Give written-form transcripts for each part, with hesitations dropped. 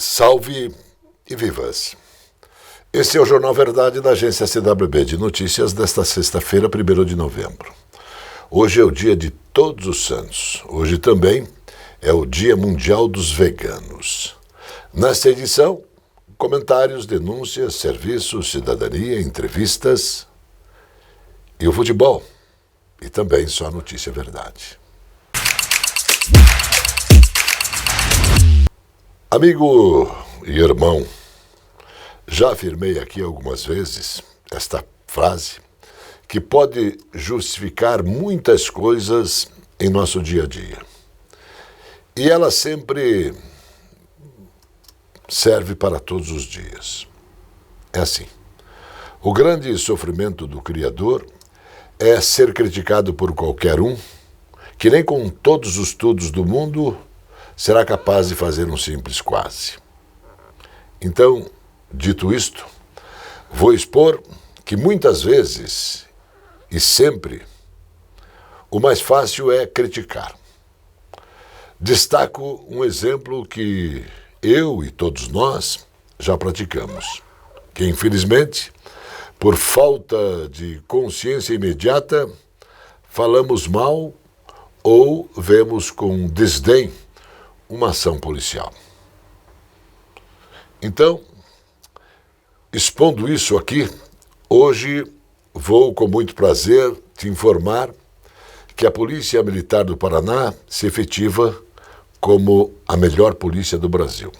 Salve e vivas! Esse é o Jornal Verdade da agência CWB de notícias desta sexta-feira, 1º de novembro. Hoje é o dia de Todos os Santos. Hoje também é o Dia Mundial dos Veganos. Nesta edição, comentários, denúncias, serviços, cidadania, entrevistas e o futebol. E também só notícia verdade. Amigo e irmão, já afirmei aqui algumas vezes esta frase que pode justificar muitas coisas em nosso dia a dia. E ela sempre serve para todos os dias. É assim: o grande sofrimento do Criador é ser criticado por qualquer um, que nem com todos os estudos do mundo será capaz de fazer um simples quase. Então, dito isto, vou expor que muitas vezes e sempre o mais fácil é criticar. Destaco um exemplo que eu e todos nós já praticamos, que infelizmente, por falta de consciência imediata, falamos mal ou vemos com desdém uma ação policial. Então, expondo isso aqui, hoje vou com muito prazer te informar que a Polícia Militar do Paraná se efetiva como a melhor polícia do Brasil.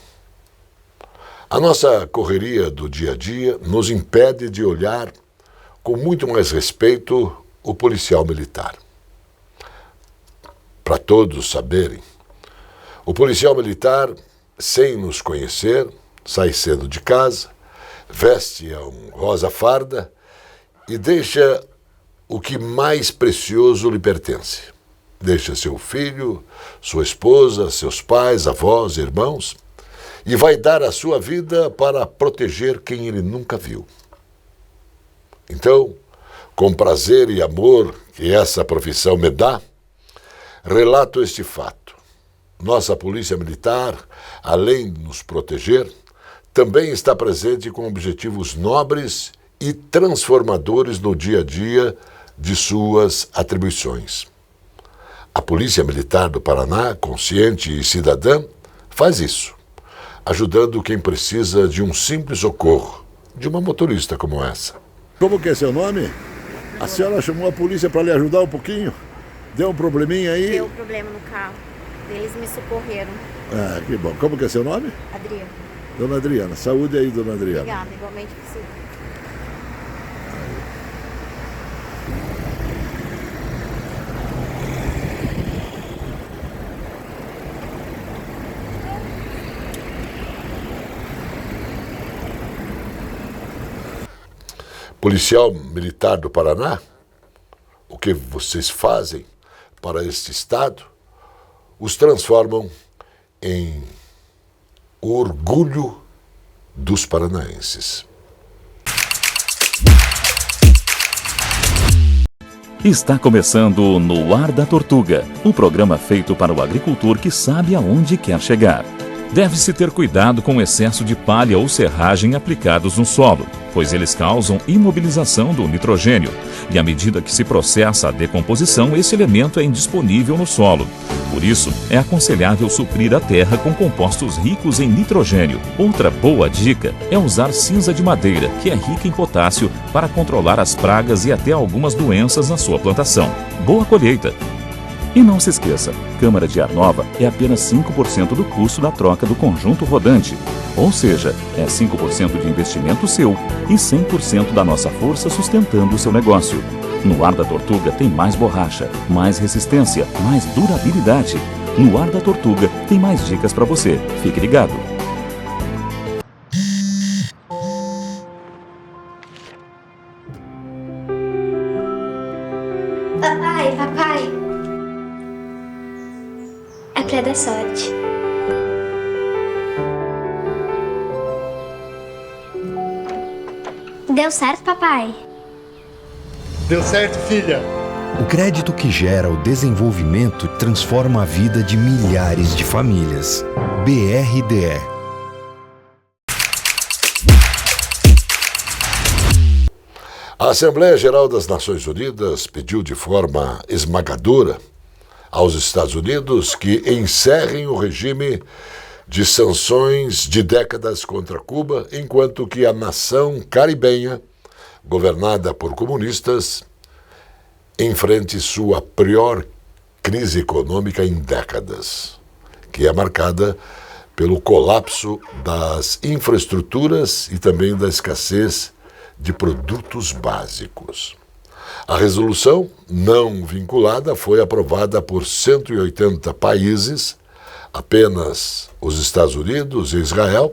A nossa correria do dia a dia nos impede de olhar com muito mais respeito o policial militar. Para todos saberem, o policial militar, sem nos conhecer, sai cedo de casa, veste a rosa farda e deixa o que mais precioso lhe pertence. Deixa seu filho, sua esposa, seus pais, avós, irmãos, e vai dar a sua vida para proteger quem ele nunca viu. Então, com prazer e amor que essa profissão me dá, relato este fato. Nossa Polícia Militar, além de nos proteger, também está presente com objetivos nobres e transformadores no dia a dia de suas atribuições. A Polícia Militar do Paraná, consciente e cidadã, faz isso, ajudando quem precisa de um simples socorro, de uma motorista como essa. Como que é seu nome? A senhora chamou a polícia para lhe ajudar um pouquinho? Deu um probleminha aí? Deu problema no carro. Eles me socorreram. Ah, que bom. Como que é seu nome? Adriana. Dona Adriana. Saúde aí, dona Adriana. Obrigada, igualmente para você. Policial Militar do Paraná, o que vocês fazem para este estado os transformam em orgulho dos paranaenses. Está começando No Ar da Tortuga, o programa feito para o agricultor que sabe aonde quer chegar. Deve-se ter cuidado com o excesso de palha ou serragem aplicados no solo, pois eles causam imobilização do nitrogênio, e à medida que se processa a decomposição, esse elemento é indisponível no solo. Por isso, é aconselhável suprir a terra com compostos ricos em nitrogênio. Outra boa dica é usar cinza de madeira, que é rica em potássio, para controlar as pragas e até algumas doenças na sua plantação. Boa colheita! E não se esqueça, câmara de ar nova é apenas 5% do custo da troca do conjunto rodante. Ou seja, é 5% de investimento seu e 100% da nossa força sustentando o seu negócio. No Ar da Tortuga tem mais borracha, mais resistência, mais durabilidade. No Ar da Tortuga tem mais dicas para você. Fique ligado. Papai. É pra dar sorte. Deu certo, papai? Deu certo, filha. O crédito que gera o desenvolvimento transforma a vida de milhares de famílias. BRDE. A Assembleia Geral das Nações Unidas pediu de forma esmagadora aos Estados Unidos que encerrem o regime de sanções de décadas contra Cuba, enquanto que a nação caribenha, governada por comunistas, enfrente sua pior crise econômica em décadas, que é marcada pelo colapso das infraestruturas e também da escassez de produtos básicos. A resolução não vinculada foi aprovada por 180 países, apenas os Estados Unidos e Israel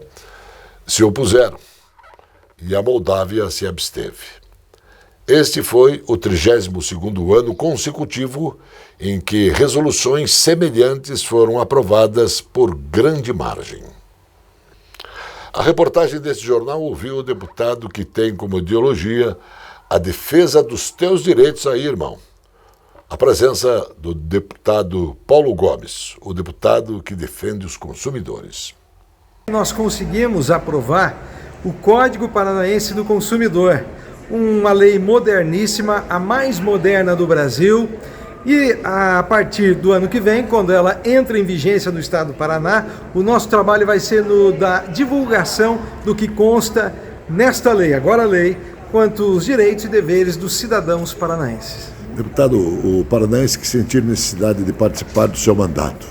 se opuseram e a Moldávia se absteve. Este foi o 32º ano consecutivo em que resoluções semelhantes foram aprovadas por grande margem. A reportagem deste jornal ouviu o deputado que tem como ideologia a defesa dos teus direitos aí, irmão. A presença do deputado Paulo Gomes, o deputado que defende os consumidores. Nós conseguimos aprovar o Código Paranaense do Consumidor, uma lei moderníssima, a mais moderna do Brasil, e a partir do ano que vem, quando ela entra em vigência no estado do Paraná, o nosso trabalho vai ser no da divulgação do que consta nesta lei, agora a lei, quanto os direitos e deveres dos cidadãos paranaenses. Deputado, o paranaense que sentir necessidade de participar do seu mandato,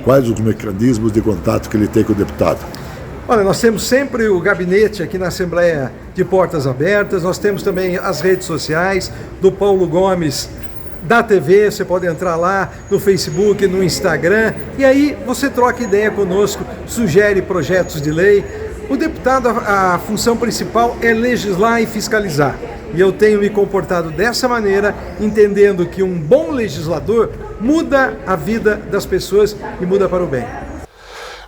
quais os mecanismos de contato que ele tem com o deputado? Olha, nós temos sempre o gabinete aqui na Assembleia de portas abertas, nós temos também as redes sociais do Paulo Gomes da TV, você pode entrar lá no Facebook, no Instagram, e aí você troca ideia conosco, sugere projetos de lei. O deputado, a função principal é legislar e fiscalizar. E eu tenho me comportado dessa maneira, entendendo que um bom legislador muda a vida das pessoas e muda para o bem.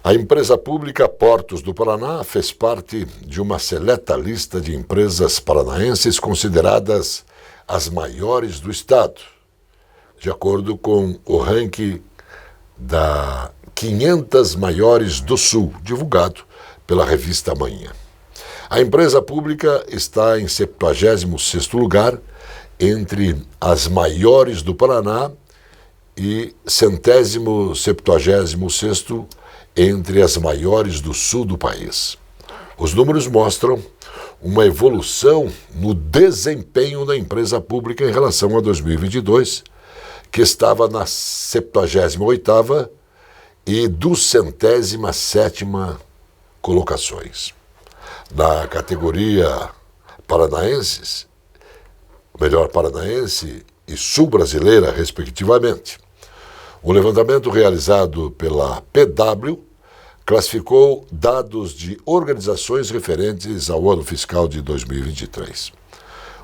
A empresa pública Portos do Paraná fez parte de uma seleta lista de empresas paranaenses consideradas as maiores do estado, de acordo com o ranking da 500 maiores do Sul, divulgado pela revista Manhã. A empresa pública está em 76º lugar entre as maiores do Paraná e 176º entre as maiores do sul do país. Os números mostram uma evolução no desempenho da empresa pública em relação a 2022, que estava na 78ª e 207ª colocações. Na categoria paranaenses, melhor paranaense e sul-brasileira, respectivamente. O levantamento realizado pela PW classificou dados de organizações referentes ao ano fiscal de 2023.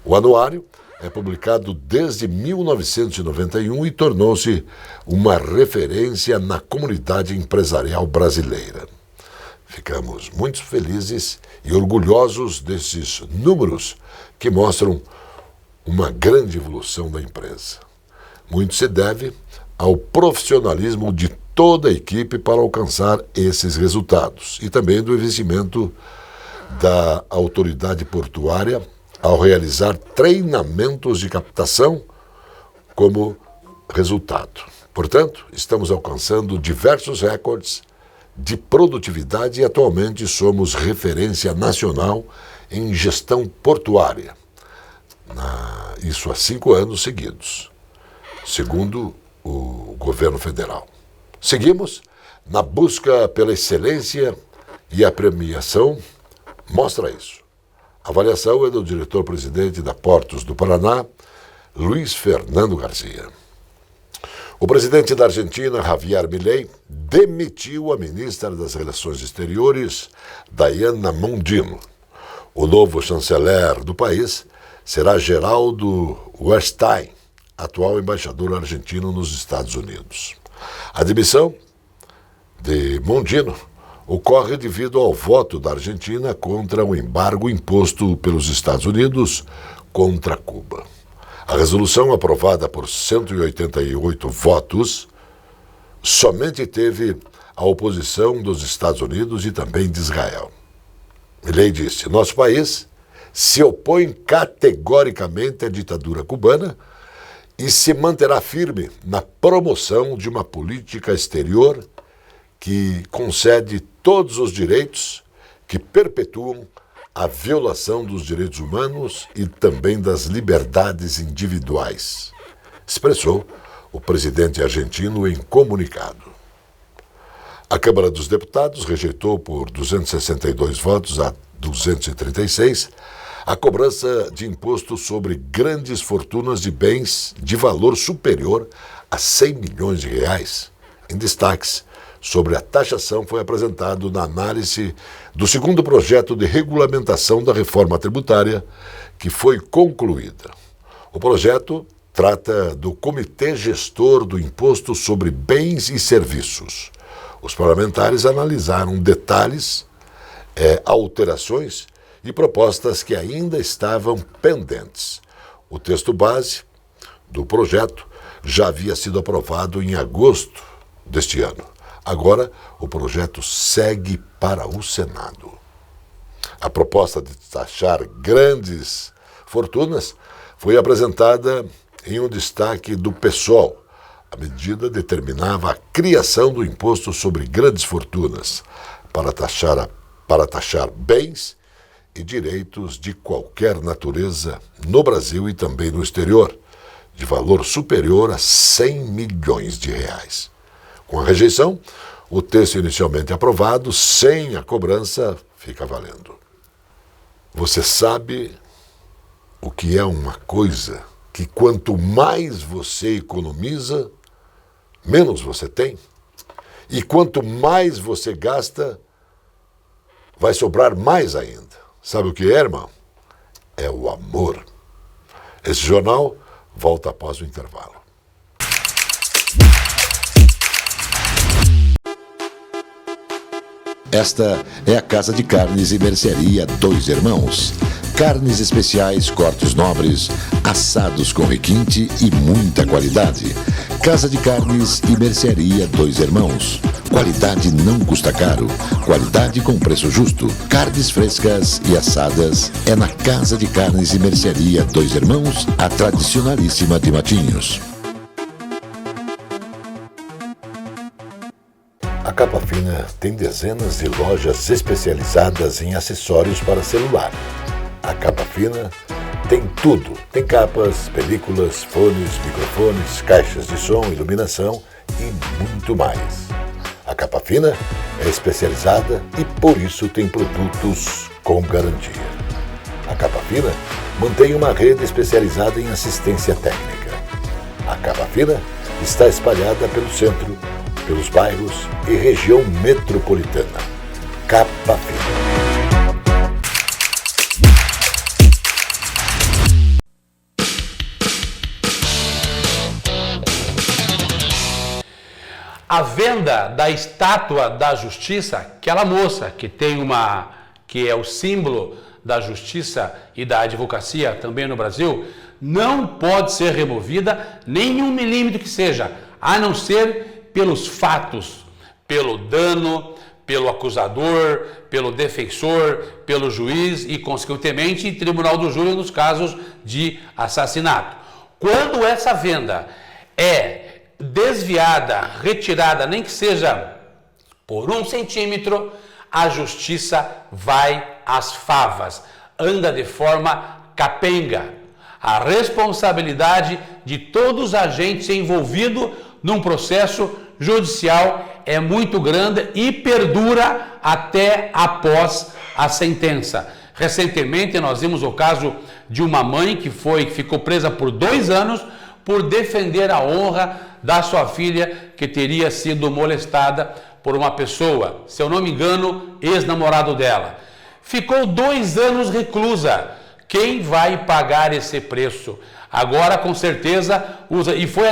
O anuário é publicado desde 1991 e tornou-se uma referência na comunidade empresarial brasileira. Ficamos muito felizes e orgulhosos desses números que mostram uma grande evolução da empresa. Muito se deve ao profissionalismo de toda a equipe para alcançar esses resultados e também do investimento da autoridade portuária ao realizar treinamentos de captação como resultado. Portanto, estamos alcançando diversos recordes de produtividade e atualmente somos referência nacional em gestão portuária. Isso há 5 anos seguidos, segundo o governo federal. Seguimos na busca pela excelência e a premiação mostra isso. A avaliação é do diretor-presidente da Portos do Paraná, Luiz Fernando Garcia. O presidente da Argentina, Javier Milei, demitiu a ministra das Relações Exteriores, Diana Mondino. O novo chanceler do país será Geraldo Werstein, atual embaixador argentino nos Estados Unidos. A demissão de Mondino ocorre devido ao voto da Argentina contra o embargo imposto pelos Estados Unidos contra Cuba. A resolução, aprovada por 188 votos, somente teve a oposição dos Estados Unidos e também de Israel. Milei disse: nosso país se opõe categoricamente à ditadura cubana e se manterá firme na promoção de uma política exterior que concede todos os direitos que perpetuam a violação dos direitos humanos e também das liberdades individuais, expressou o presidente argentino em comunicado. A Câmara dos Deputados rejeitou por 262 votos a 236 a cobrança de imposto sobre grandes fortunas de bens de valor superior a 100 milhões de reais. Em destaques sobre a taxação foi apresentado na análise do segundo projeto de regulamentação da reforma tributária, que foi concluída. O projeto trata do Comitê Gestor do Imposto sobre Bens e Serviços. Os parlamentares analisaram detalhes, alterações e propostas que ainda estavam pendentes. O texto base do projeto já havia sido aprovado em agosto deste ano. Agora, o projeto segue para o Senado. A proposta de taxar grandes fortunas foi apresentada em um destaque do PSOL. A medida determinava a criação do imposto sobre grandes fortunas para taxar bens e direitos de qualquer natureza no Brasil e também no exterior, de valor superior a 100 milhões de reais. Com a rejeição, o texto inicialmente aprovado, sem a cobrança, fica valendo. Você sabe o que é uma coisa que quanto mais você economiza, menos você tem? E quanto mais você gasta, vai sobrar mais ainda. Sabe o que é, irmão? É o amor. Esse jornal volta após o intervalo. Esta é a Casa de Carnes e Mercearia Dois Irmãos. Carnes especiais, cortes nobres, assados com requinte e muita qualidade. Casa de Carnes e Mercearia Dois Irmãos. Qualidade não custa caro. Qualidade com preço justo. Carnes frescas e assadas é na Casa de Carnes e Mercearia Dois Irmãos, a tradicionalíssima de Matinhos. A Capa Fina tem dezenas de lojas especializadas em acessórios para celular. A Capa Fina tem tudo. Tem capas, películas, fones, microfones, caixas de som, iluminação e muito mais. A Capa Fina é especializada e por isso tem produtos com garantia. A Capa Fina mantém uma rede especializada em assistência técnica. A Capa Fina está espalhada pelo centro, pelos bairros e região metropolitana. Capa Fina. A venda da estátua da justiça, aquela moça que é o símbolo da justiça e da advocacia também no Brasil, não pode ser removida nem 1 milímetro que seja, a não ser pelos fatos, pelo dano, pelo acusador, pelo defensor, pelo juiz e, consequentemente, tribunal do júri nos casos de assassinato. Quando essa venda é desviada, retirada, nem que seja por 1 centímetro, a justiça vai às favas, anda de forma capenga. A responsabilidade de todos os agentes envolvidos num processo judicial é muito grande e perdura até após a sentença. Recentemente nós vimos o caso de uma mãe que ficou presa por 2 anos por defender a honra da sua filha que teria sido molestada por uma pessoa, se eu não me engano, ex-namorado dela. Ficou 2 anos reclusa. Quem vai pagar esse preço? Agora, com certeza, e foi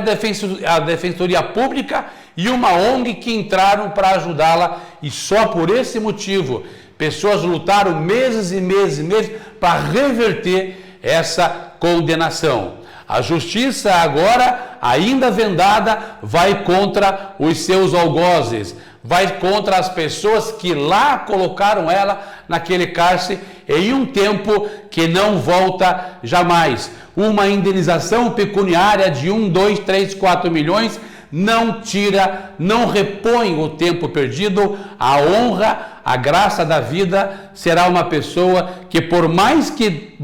a Defensoria Pública e uma ONG que entraram para ajudá-la, e só por esse motivo, pessoas lutaram meses e meses e meses para reverter essa condenação. A justiça agora, ainda vendada, vai contra os seus algozes, vai contra as pessoas que lá colocaram ela naquele cárcere em um tempo que não volta jamais. Uma indenização pecuniária de 1, 2, 3, 4 milhões não tira, não repõe o tempo perdido, a honra, a graça da vida. Será uma pessoa que, por mais que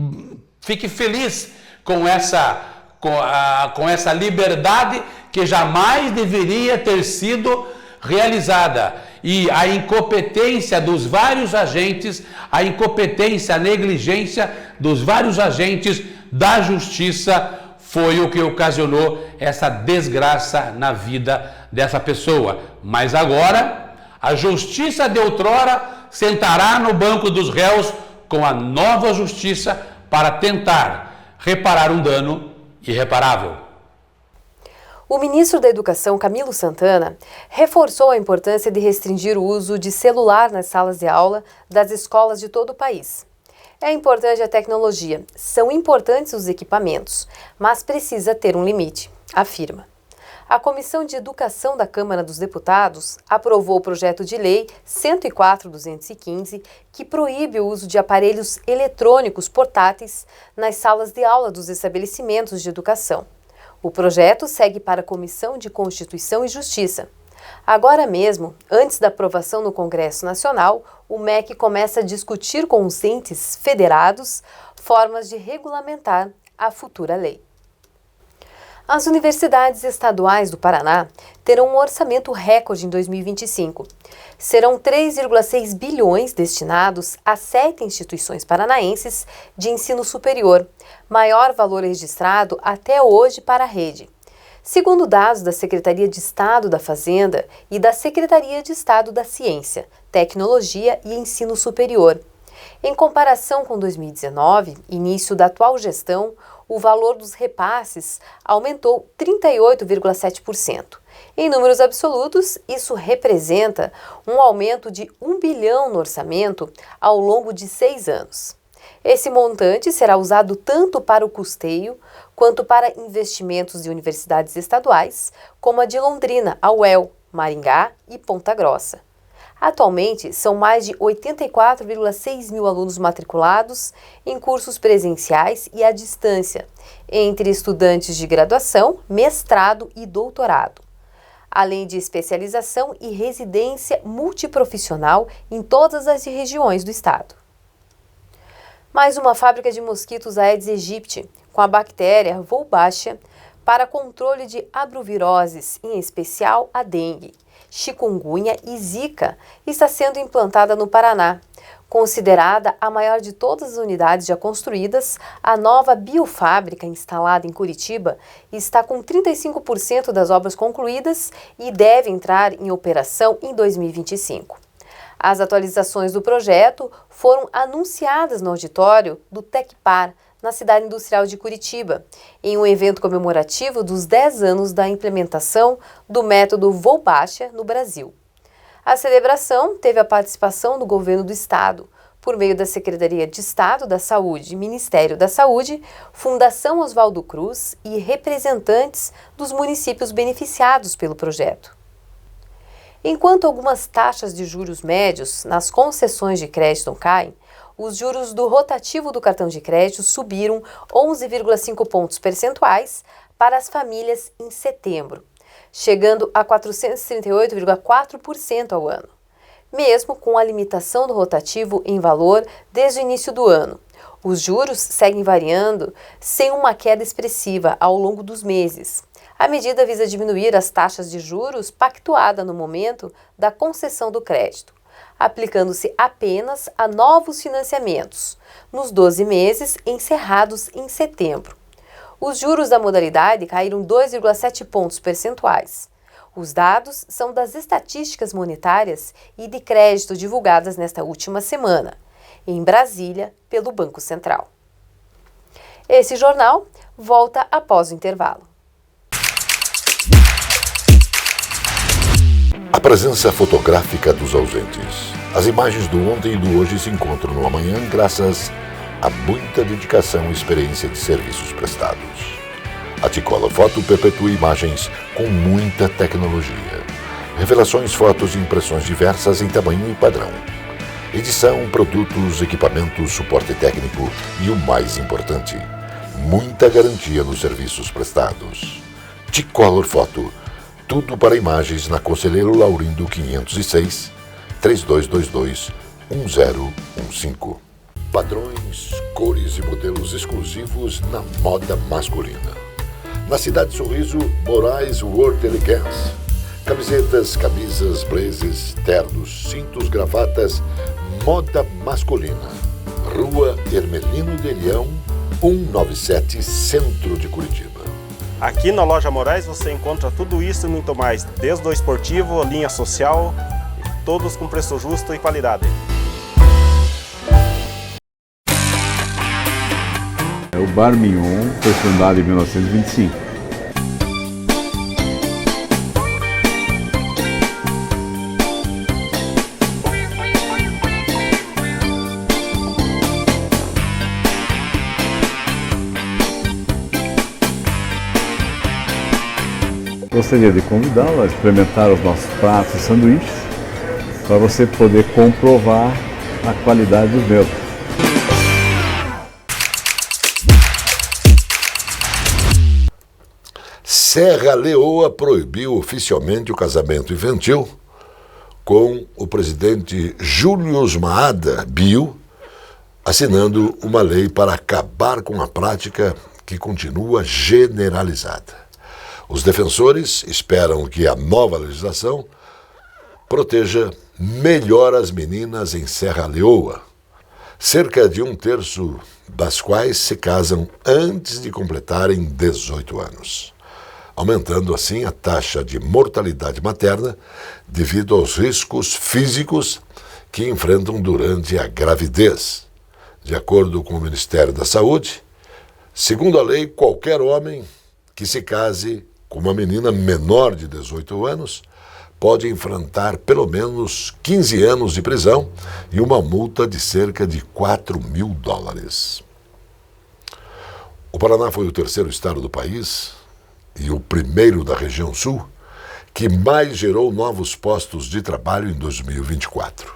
fique feliz com essa liberdade que jamais deveria ter sido realizada, e a incompetência dos vários agentes, a incompetência, a negligência dos vários agentes da justiça foi o que ocasionou essa desgraça na vida dessa pessoa. Mas agora, a justiça de outrora sentará no banco dos réus com a nova justiça para tentar reparar um dano irreparável. O ministro da Educação, Camilo Santana, reforçou a importância de restringir o uso de celular nas salas de aula das escolas de todo o país. É importante a tecnologia, são importantes os equipamentos, mas precisa ter um limite, afirma. A Comissão de Educação da Câmara dos Deputados aprovou o projeto de lei 104/215, que proíbe o uso de aparelhos eletrônicos portáteis nas salas de aula dos estabelecimentos de educação. O projeto segue para a Comissão de Constituição e Justiça. Agora mesmo, antes da aprovação no Congresso Nacional, o MEC começa a discutir com os entes federados formas de regulamentar a futura lei. As universidades estaduais do Paraná terão um orçamento recorde em 2025. Serão 3,6 bilhões destinados a 7 instituições paranaenses de ensino superior, maior valor registrado até hoje para a rede. Segundo dados da Secretaria de Estado da Fazenda e da Secretaria de Estado da Ciência, Tecnologia e Ensino Superior. Em comparação com 2019, início da atual gestão, o valor dos repasses aumentou 38,7%. Em números absolutos, isso representa um aumento de 1 bilhão no orçamento ao longo de 6 anos. Esse montante será usado tanto para o custeio quanto para investimentos de universidades estaduais, como a de Londrina, a UEL, Maringá e Ponta Grossa. Atualmente, são mais de 84,6 mil alunos matriculados em cursos presenciais e à distância, entre estudantes de graduação, mestrado e doutorado, além de especialização e residência multiprofissional em todas as regiões do estado. Mais uma fábrica de mosquitos Aedes aegypti, com a bactéria Wolbachia, para controle de abroviroses, em especial a dengue, chikungunya e zika, está sendo implantada no Paraná. Considerada a maior de todas as unidades já construídas, a nova biofábrica instalada em Curitiba está com 35% das obras concluídas e deve entrar em operação em 2025. As atualizações do projeto foram anunciadas no auditório do Tecpar, na cidade industrial de Curitiba, em um evento comemorativo dos 10 anos da implementação do método Wolbachia no Brasil. A celebração teve a participação do governo do estado, por meio da Secretaria de Estado da Saúde, Ministério da Saúde, Fundação Oswaldo Cruz e representantes dos municípios beneficiados pelo projeto. Enquanto algumas taxas de juros médios nas concessões de crédito caem, os juros do rotativo do cartão de crédito subiram 11,5 pontos percentuais para as famílias em setembro, chegando a 438,4% ao ano, mesmo com a limitação do rotativo em valor desde o início do ano. Os juros seguem variando sem uma queda expressiva ao longo dos meses. A medida visa diminuir as taxas de juros pactuada no momento da concessão do crédito, aplicando-se apenas a novos financiamentos, nos 12 meses encerrados em setembro. Os juros da modalidade caíram 2,7 pontos percentuais. Os dados são das estatísticas monetárias e de crédito divulgadas nesta última semana, em Brasília, pelo Banco Central. Esse jornal volta após o intervalo. A presença fotográfica dos ausentes. As imagens do ontem e do hoje se encontram no amanhã graças a muita dedicação e experiência de serviços prestados. A Ticola Foto perpetua imagens com muita tecnologia. Revelações, fotos e impressões diversas em tamanho e padrão. Edição, produtos, equipamentos, suporte técnico e o mais importante, muita garantia nos serviços prestados. T-Color Foto, tudo para imagens na Conselheiro Laurindo 506, 3222-1015. Padrões, cores e modelos exclusivos na moda masculina. Na Cidade Sorriso, Moraes World Elegance. Camisetas, camisas, blazers, ternos, cintos, gravatas, moda masculina. Rua Hermelino de Leão, 197, Centro de Curitiba. Aqui na Loja Moraes você encontra tudo isso e muito mais, desde o esportivo, linha social, todos com preço justo e qualidade. O Bar Mignon foi fundado em 1925. Gostaria de convidá-lo a experimentar os nossos pratos e sanduíches para você poder comprovar a qualidade dos mesmos. Serra Leoa proibiu oficialmente o casamento infantil com o presidente Július Maada Bio, assinando uma lei para acabar com a prática que continua generalizada. Os defensores esperam que a nova legislação proteja melhor as meninas em Serra Leoa, cerca de 1/3 das quais se casam antes de completarem 18 anos. Aumentando assim a taxa de mortalidade materna devido aos riscos físicos que enfrentam durante a gravidez. De acordo com o Ministério da Saúde, segundo a lei, qualquer homem que se case com uma menina menor de 18 anos pode enfrentar pelo menos 15 anos de prisão e uma multa de cerca de $4.000. O Paraná foi o terceiro estado do país e o primeiro da região sul que mais gerou novos postos de trabalho em 2024.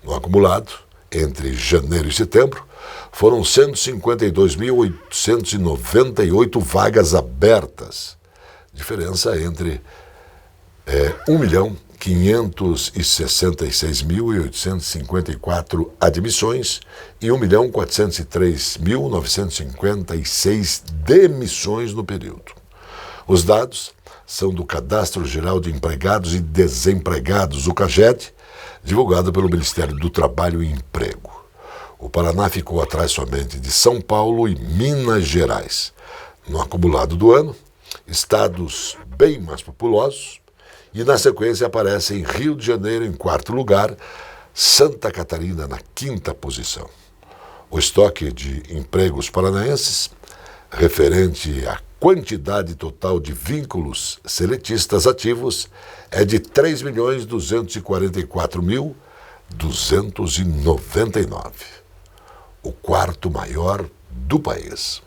No acumulado, entre janeiro e setembro, foram 152.898 vagas abertas, diferença entre 1.566.854 admissões e 1.403.956 demissões no período. Os dados são do Cadastro Geral de Empregados e Desempregados, o CAGED, divulgado pelo Ministério do Trabalho e Emprego. O Paraná ficou atrás somente de São Paulo e Minas Gerais. No acumulado do ano, estados bem mais populosos, e na sequência aparecem Rio de Janeiro em 4º lugar, Santa Catarina na 5ª posição. O estoque de empregos paranaenses, referente à quantidade total de vínculos seletistas ativos, é de 3.244.299, o 4º maior do país.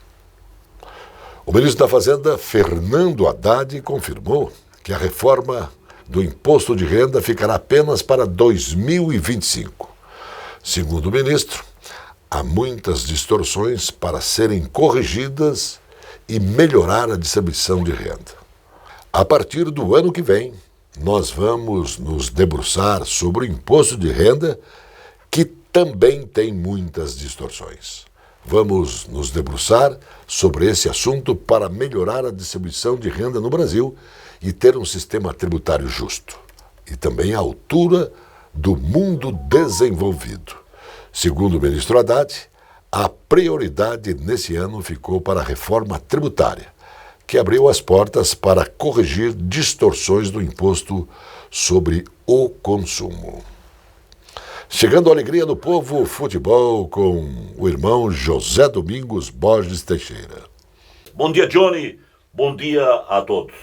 O ministro da Fazenda, Fernando Haddad, confirmou que a reforma do imposto de renda ficará apenas para 2025. Segundo o ministro, há muitas distorções para serem corrigidas e melhorar a distribuição de renda. A partir do ano que vem, nós vamos nos debruçar sobre o imposto de renda, que também tem muitas distorções. Vamos nos debruçar sobre esse assunto para melhorar a distribuição de renda no Brasil e ter um sistema tributário justo, e também à altura do mundo desenvolvido. Segundo o ministro Haddad, a prioridade nesse ano ficou para a reforma tributária, que abriu as portas para corrigir distorções do imposto sobre o consumo. Chegando à alegria do povo, futebol com o irmão José Domingos Borges Teixeira. Bom dia, Johnny. Bom dia a todos.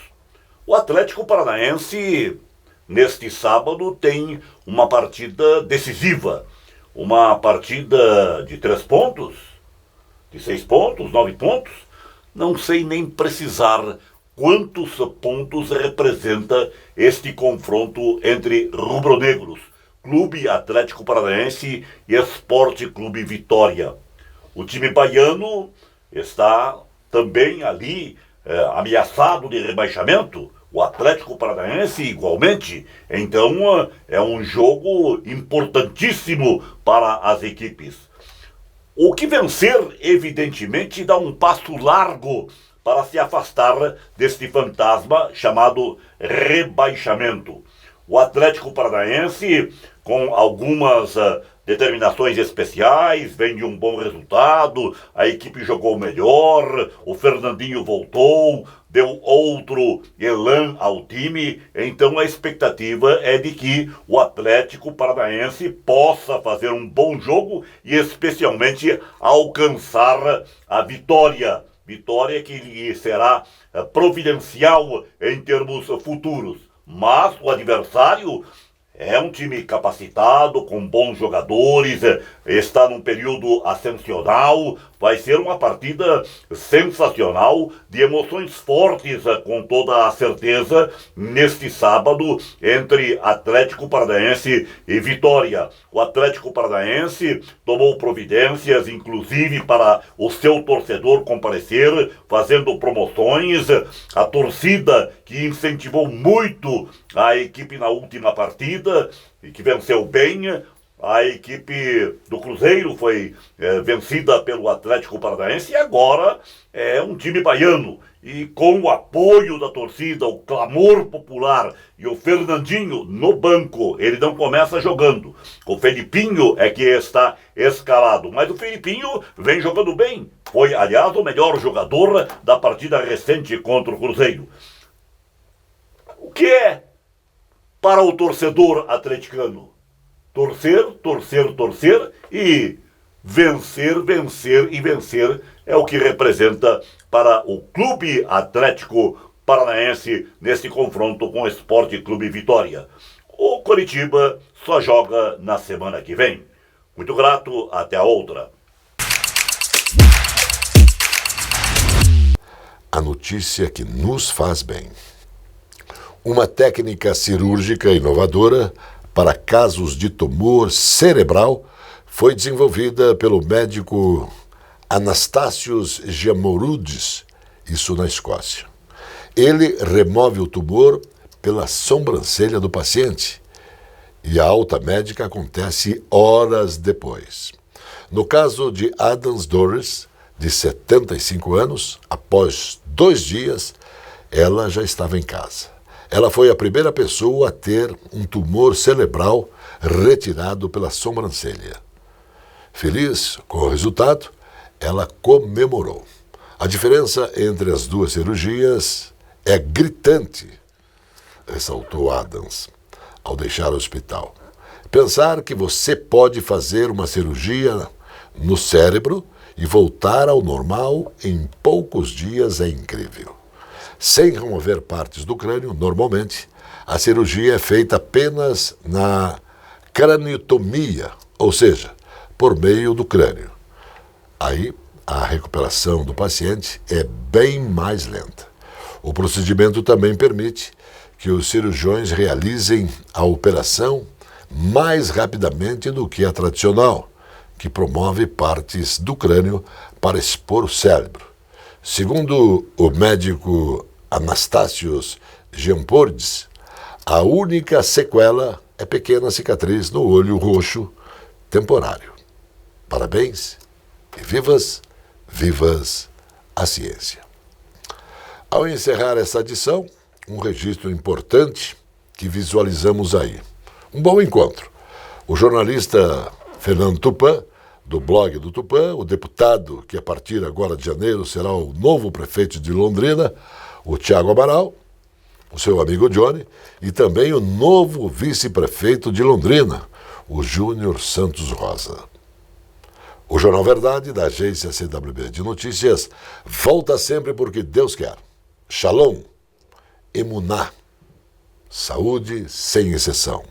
O Atlético Paranaense, neste sábado, tem uma partida decisiva. Uma partida de 3 pontos, de 6 pontos, 9 pontos. Não sei nem precisar quantos pontos representa este confronto entre rubro-negros, Clube Atlético Paranaense e Esporte Clube Vitória. O time baiano está também ali ameaçado de rebaixamento, o Atlético Paranaense igualmente. Então é um jogo importantíssimo para as equipes. O que vencer, evidentemente, dá um passo largo para se afastar deste fantasma chamado rebaixamento. O Atlético Paranaense, com algumas determinações especiais, vem de um bom resultado, a equipe jogou melhor, o Fernandinho voltou, deu outro elan ao time, então a expectativa é de que o Atlético Paranaense possa fazer um bom jogo e especialmente alcançar a vitória. Vitória que lhe será providencial em termos futuros. Mas o adversário é um time capacitado, com bons jogadores, está num período ascensional, vai ser uma partida sensacional, de emoções fortes, com toda a certeza, neste sábado, entre Atlético Paranaense e Vitória. O Atlético Paranaense tomou providências, inclusive para o seu torcedor comparecer, fazendo promoções, a torcida que incentivou muito a equipe na última partida, e que venceu bem. A equipe do Cruzeiro foi vencida pelo Atlético Paranaense e agora é um time baiano. E com o apoio da torcida, o clamor popular e o Fernandinho no banco, ele não começa jogando. O Felipinho é que está escalado, mas o Felipinho vem jogando bem. Foi, aliás, o melhor jogador da partida recente contra o Cruzeiro. O que é para o torcedor atleticano? Torcer, torcer, torcer e vencer, vencer e vencer é o que representa para o Clube Atlético Paranaense nesse confronto com o Esporte Clube Vitória. O Coritiba só joga na semana que vem. Muito grato, até a outra. A notícia que nos faz bem. Uma técnica cirúrgica inovadora para casos de tumor cerebral foi desenvolvida pelo médico Anastasios Giamourudis, isso na Escócia. Ele remove o tumor pela sobrancelha do paciente e a alta médica acontece horas depois. No caso de Adams Doris, de 75 anos, após 2 dias, ela já estava em casa. Ela foi a primeira pessoa a ter um tumor cerebral retirado pela sobrancelha. Feliz com o resultado, ela comemorou. A diferença entre as 2 cirurgias é gritante, ressaltou Adams, ao deixar o hospital. Pensar que você pode fazer uma cirurgia no cérebro e voltar ao normal em poucos dias é incrível. Sem remover partes do crânio, normalmente, a cirurgia é feita apenas na craniotomia, ou seja, por meio do crânio. Aí, a recuperação do paciente é bem mais lenta. O procedimento também permite que os cirurgiões realizem a operação mais rapidamente do que a tradicional, que promove partes do crânio para expor o cérebro. Segundo o médico Anastasios Giamourudis, a única sequela é pequena cicatriz no olho roxo temporário. Parabéns e vivas, vivas a ciência. Ao encerrar essa edição, um registro importante que visualizamos aí. Um bom encontro. O jornalista Fernando Tupan, do blog do Tupan, o deputado que a partir agora de janeiro será o novo prefeito de Londrina, o Thiago Amaral, o seu amigo Johnny, e também o novo vice-prefeito de Londrina, o Júnior Santos Rosa. O Jornal Verdade, da agência CWB de Notícias, volta sempre porque Deus quer. Shalom, Emuná, saúde sem exceção.